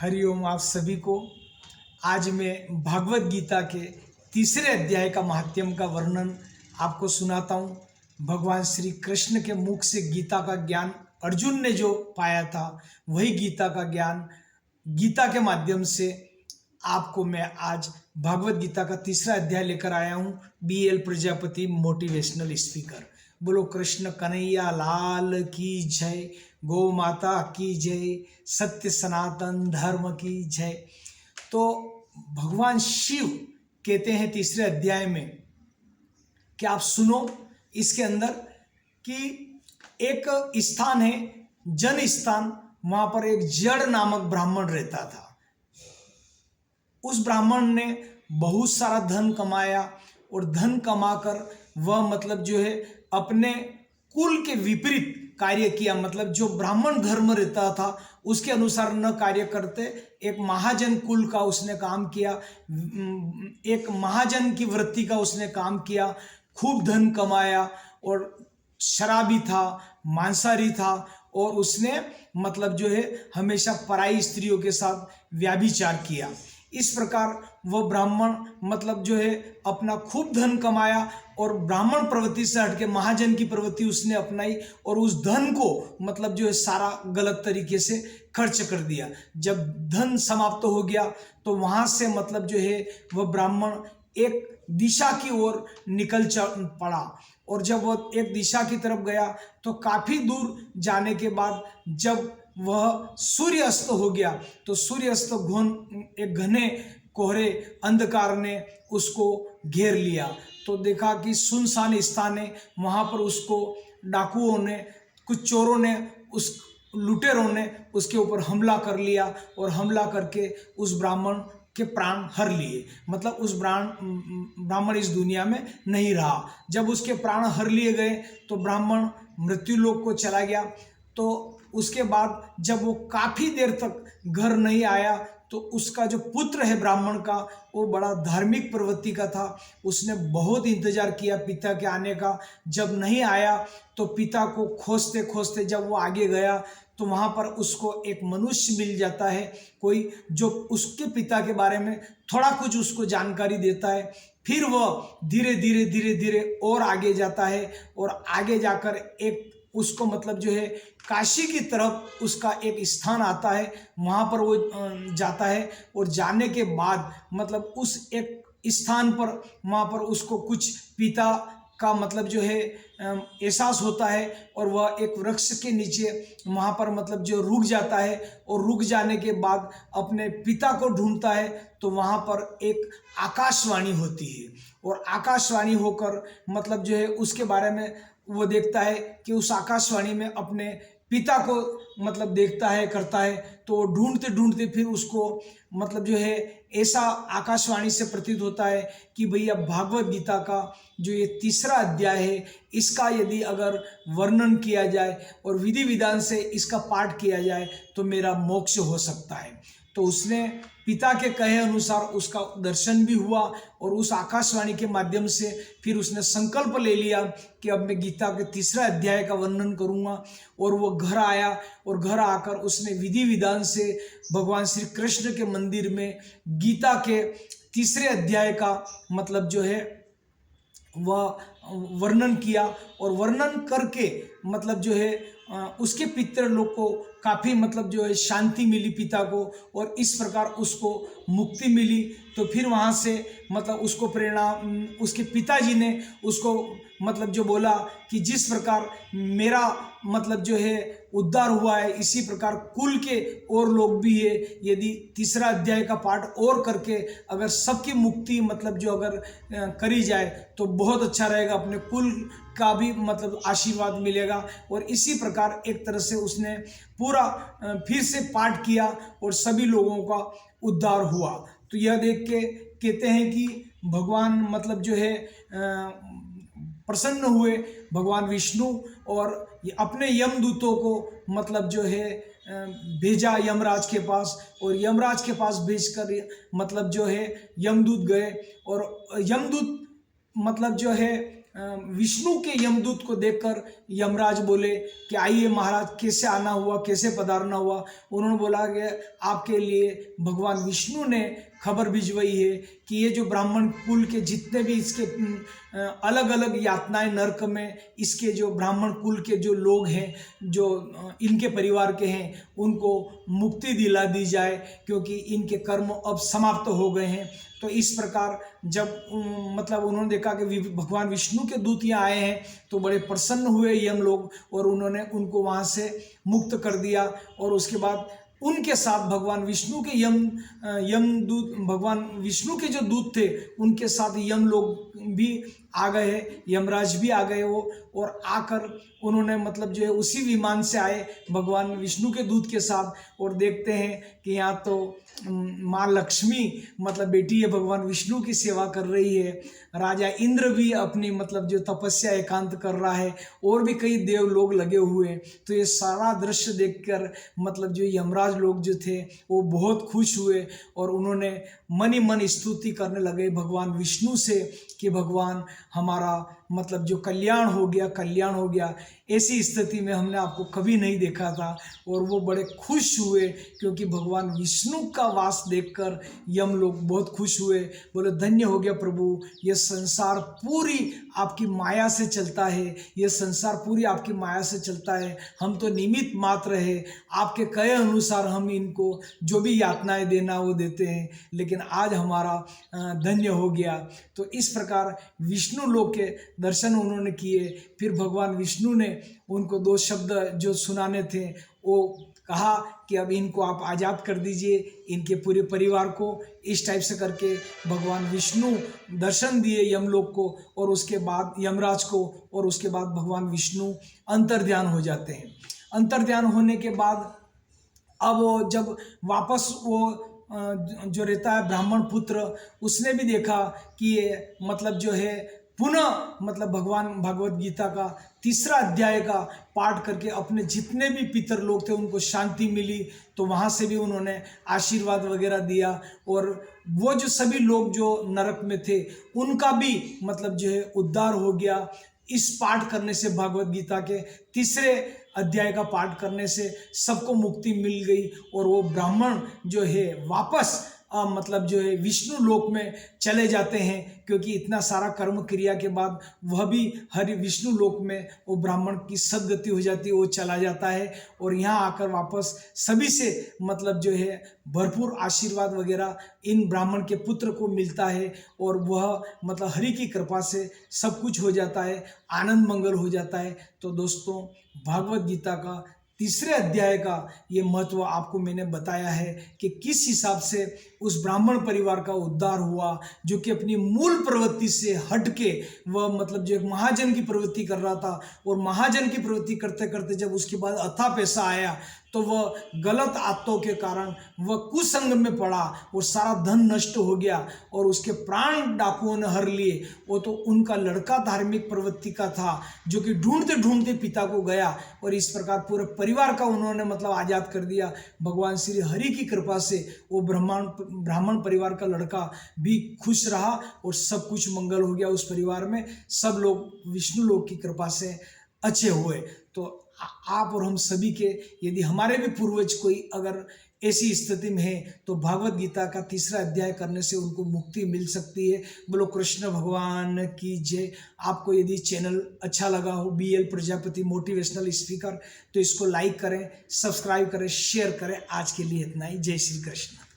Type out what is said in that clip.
हरिओम आप सभी को। आज मैं भागवत गीता के तीसरे अध्याय का महात्म्य का वर्णन आपको सुनाता हूँ। भगवान श्री कृष्ण के मुख से गीता का ज्ञान अर्जुन ने जो पाया था, वही गीता का ज्ञान गीता के माध्यम से आपको मैं आज भागवत गीता का तीसरा अध्याय लेकर आया हूँ। BL Prajapati motivational speaker. बोलो कृष्ण कन्हैया लाल की जय, गौ माता की जय, सत्य सनातन धर्म की जय। तो भगवान शिव कहते हैं तीसरे अध्याय में कि आप सुनो, इसके अंदर कि एक स्थान है, जन स्थान, वहां पर एक जड़ नामक ब्राह्मण रहता था। उस ब्राह्मण ने बहुत सारा धन कमाया और धन कमाकर वह मतलब जो है अपने कुल के विपरीत कार्य किया। मतलब जो ब्राह्मण धर्म रहता था उसके अनुसार न कार्य करते एक महाजन कुल का उसने काम किया, एक महाजन की वृत्ति का उसने काम किया, खूब धन कमाया और शराबी था, मांसाहारी था और उसने मतलब जो है हमेशा पराई स्त्रियों के साथ व्याभिचार किया। इस प्रकार वह ब्राह्मण मतलब जो है अपना खूब धन कमाया और ब्राह्मण प्रवृत्ति से हटके महाजन की प्रवृत्ति उसने अपनाई और उस धन को मतलब जो है सारा गलत तरीके से खर्च कर दिया। जब धन समाप्त हो गया तो वहां से मतलब जो है वह ब्राह्मण एक दिशा की ओर निकल पड़ा और जब वह एक दिशा की तरफ गया तो काफी दूर जाने के बाद जब वह सूर्य अस्त हो गया तो सूर्य अस्त एक घने कोहरे अंधकार ने उसको घेर लिया। तो देखा कि सुनसान स्थान है, वहां पर उसको डाकुओं ने, कुछ चोरों ने, उस लुटेरों ने उसके ऊपर हमला कर लिया और हमला करके उस ब्राह्मण के प्राण हर लिए। मतलब उस ब्राह्मण इस दुनिया में नहीं रहा। जब उसके प्राण हर लिए गए तो ब्राह्मण मृत्यु लोक को चला गया। तो उसके बाद जब वो काफी देर तक घर नहीं आया तो उसका जो पुत्र है ब्राह्मण का, वो बड़ा धार्मिक प्रवृत्ति का था। उसने बहुत इंतजार किया पिता के आने का। जब नहीं आया तो पिता को खोजते खोजते जब वो आगे गया तो वहां पर उसको एक मनुष्य मिल जाता है, कोई जो उसके पिता के बारे में थोड़ा कुछ उसको जानकारी देता है। फिर वह धीरे धीरे धीरे धीरे और आगे जाता है और आगे जाकर एक उसको मतलब जो है काशी की तरफ उसका एक स्थान आता है, वहां पर वो जाता है और जाने के बाद मतलब उस एक स्थान पर वहां पर उसको कुछ पिता का मतलब जो है एहसास होता है और वह एक वृक्ष के नीचे वहां पर मतलब जो रुक जाता है और रुक जाने के बाद अपने पिता को ढूंढता है। तो वहां पर एक आकाशवाणी होती है और आकाशवाणी होकर मतलब जो है उसके बारे में वो देखता है कि उस आकाशवाणी में अपने पिता को मतलब देखता है, करता है। तो वो ढूंढते ढूंढते फिर उसको मतलब जो है ऐसा आकाशवाणी से प्रतीत होता है कि भैया भागवत गीता का जो ये तीसरा अध्याय है, इसका यदि अगर वर्णन किया जाए और विधि विधान से इसका पाठ किया जाए तो मेरा मोक्ष हो सकता है। तो उसने पिता के कहे अनुसार उसका दर्शन भी हुआ और उस आकाशवाणी के माध्यम से फिर उसने संकल्प ले लिया कि अब मैं गीता के तीसरा अध्याय का वर्णन करूंगा। और वो घर आया और घर आकर उसने विधि विधान से भगवान श्री कृष्ण के मंदिर में गीता के तीसरे अध्याय का मतलब जो है वह वर्णन किया और वर्णन करके मतलब जो है उसके पितृ लोग को काफ़ी मतलब जो है शांति मिली पिता को और इस प्रकार उसको मुक्ति मिली। तो फिर वहाँ से मतलब उसको प्रेरणा उसके पिताजी ने उसको मतलब जो बोला कि जिस प्रकार मेरा मतलब जो है उद्धार हुआ है, इसी प्रकार कुल के और लोग भी है। यदि तीसरा अध्याय का पाठ और करके अगर सबकी मुक्ति मतलब जो अगर करी जाए तो बहुत अच्छा रहेगा, अपने कुल का भी मतलब आशीर्वाद मिलेगा। और इसी प्रकार एक तरह से उसने पूरा फिर से पाठ किया और सभी लोगों का उद्धार हुआ। तो यह देख के कहते हैं कि भगवान मतलब जो है प्रसन्न हुए भगवान विष्णु और अपने यमदूतों को मतलब जो है भेजा यमराज के पास और यमराज के पास भेजकर मतलब जो है यमदूत गए और यमदूत मतलब जो है विष्णु के यमदूत को देखकर यमराज बोले कि आइए महाराज, कैसे आना हुआ, कैसे पधारना हुआ। उन्होंने बोला कि आपके लिए भगवान विष्णु ने खबर भिजवाई है कि ये जो ब्राह्मण कुल के जितने भी इसके अलग अलग यातनाएं नरक में इसके जो ब्राह्मण कुल के जो लोग हैं, जो इनके परिवार के हैं, उनको मुक्ति दिला दी जाए, क्योंकि इनके कर्म अब समाप्त हो गए हैं। तो इस प्रकार जब मतलब उन्होंने देखा कि भगवान विष्णु के दूत यहाँ आए हैं तो बड़े प्रसन्न हुए यम लोग, और उन्होंने उनको वहाँ से मुक्त कर दिया। और उसके बाद उनके साथ भगवान विष्णु के यमदूत, भगवान विष्णु के जो दूत थे उनके साथ यम लोग भी आ गए, यमराज भी आ गए वो, और आकर उन्होंने मतलब जो है उसी विमान से आए भगवान विष्णु के दूत के साथ। और देखते हैं कि यहाँ तो माँ लक्ष्मी मतलब बेटी है भगवान विष्णु की सेवा कर रही है। राजा इंद्र भी अपनी मतलब जो तपस्या एकांत कर रहा है, और भी कई देव लोग लगे हुए हैं। तो ये सारा दृश्य देखकर मतलब जो यमराज लोग जो थे वो बहुत खुश हुए, और उन्होंने मन ही मन स्तुति करने लगे भगवान विष्णु से कि भगवान हमारा मतलब जो कल्याण हो गया, कल्याण हो गया। ऐसी स्थिति में हमने आपको कभी नहीं देखा था। और वो बड़े खुश हुए, क्योंकि भगवान विष्णु का वास देखकर यम लोग बहुत खुश हुए। बोले धन्य हो गया प्रभु, ये संसार पूरी आपकी माया से चलता है, ये संसार पूरी आपकी माया से चलता है, हम तो निमित्त मात्र है। आपके कहे अनुसार हम इनको जो भी यातनाएं देना वो देते हैं, लेकिन आज हमारा धन्य हो गया। तो इस प्रकार विष्णु लोक के दर्शन उन्होंने किए। फिर भगवान विष्णु ने उनको 2 शब्द जो सुनाने थे वो कहा कि अब इनको आप आज़ाद कर दीजिए, इनके पूरे परिवार को। इस टाइप से करके भगवान विष्णु दर्शन दिए यमलोक को, और उसके बाद यमराज को, और उसके बाद भगवान विष्णु अंतर्ध्यान हो जाते हैं। अंतर्ध्यान होने के बाद अब वो जब वापस वो जो रहता है ब्राह्मण पुत्र, उसने भी देखा कि ये मतलब जो है पुनः मतलब भगवान भागवत गीता का 3रा अध्याय का पाठ करके अपने जितने भी पितर लोग थे उनको शांति मिली। तो वहाँ से भी उन्होंने आशीर्वाद वगैरह दिया, और वो जो सभी लोग जो नरक में थे उनका भी मतलब जो है उद्धार हो गया। इस पाठ करने से, भागवत गीता के 3रे अध्याय का पाठ करने से सबको मुक्ति मिल गई, और वो ब्राह्मण जो है वापस मतलब जो है विष्णु लोक में चले जाते हैं, क्योंकि इतना सारा कर्म क्रिया के बाद वह भी हरि विष्णु लोक में वो ब्राह्मण की सदगति हो जाती है, वो चला जाता है। और यहाँ आकर वापस सभी से मतलब जो है भरपूर आशीर्वाद वगैरह इन ब्राह्मण के पुत्र को मिलता है, और वह मतलब हरि की कृपा से सब कुछ हो जाता है, आनंद मंगल हो जाता है। तो दोस्तों, भागवत गीता का 3रे अध्याय का ये महत्व आपको मैंने बताया है कि किस हिसाब से उस ब्राह्मण परिवार का उद्धार हुआ, जो कि अपनी मूल प्रवृत्ति से हट के वह मतलब जो एक महाजन की प्रवृत्ति कर रहा था, और महाजन की प्रवृत्ति करते करते जब उसके बाद अथाह पैसा आया तो वह गलत आदतों के कारण वह कुसंग में पड़ा, और सारा धन नष्ट हो गया, और उसके प्राण डाकुओं ने हर लिए। वो तो उनका लड़का धार्मिक प्रवृत्ति का था, जो कि ढूंढते ढूंढते पिता को गया, और इस प्रकार पूरे परिवार का उन्होंने मतलब आज़ाद कर दिया। भगवान श्री हरि की कृपा से वो ब्राह्मण परिवार का लड़का भी खुश रहा, और सब कुछ मंगल हो गया उस परिवार में। सब लोग विष्णु लोक की कृपा से अच्छे हुए। तो आप और हम सभी के, यदि हमारे भी पूर्वज कोई अगर ऐसी स्थिति में है, तो भागवत गीता का 3रा अध्याय करने से उनको मुक्ति मिल सकती है। बोलो कृष्ण भगवान की जय। आपको यदि चैनल अच्छा लगा हो, BL प्रजापति मोटिवेशनल स्पीकर, तो इसको लाइक करें, सब्सक्राइब करें, शेयर करें। आज के लिए इतना ही। जय श्री कृष्ण।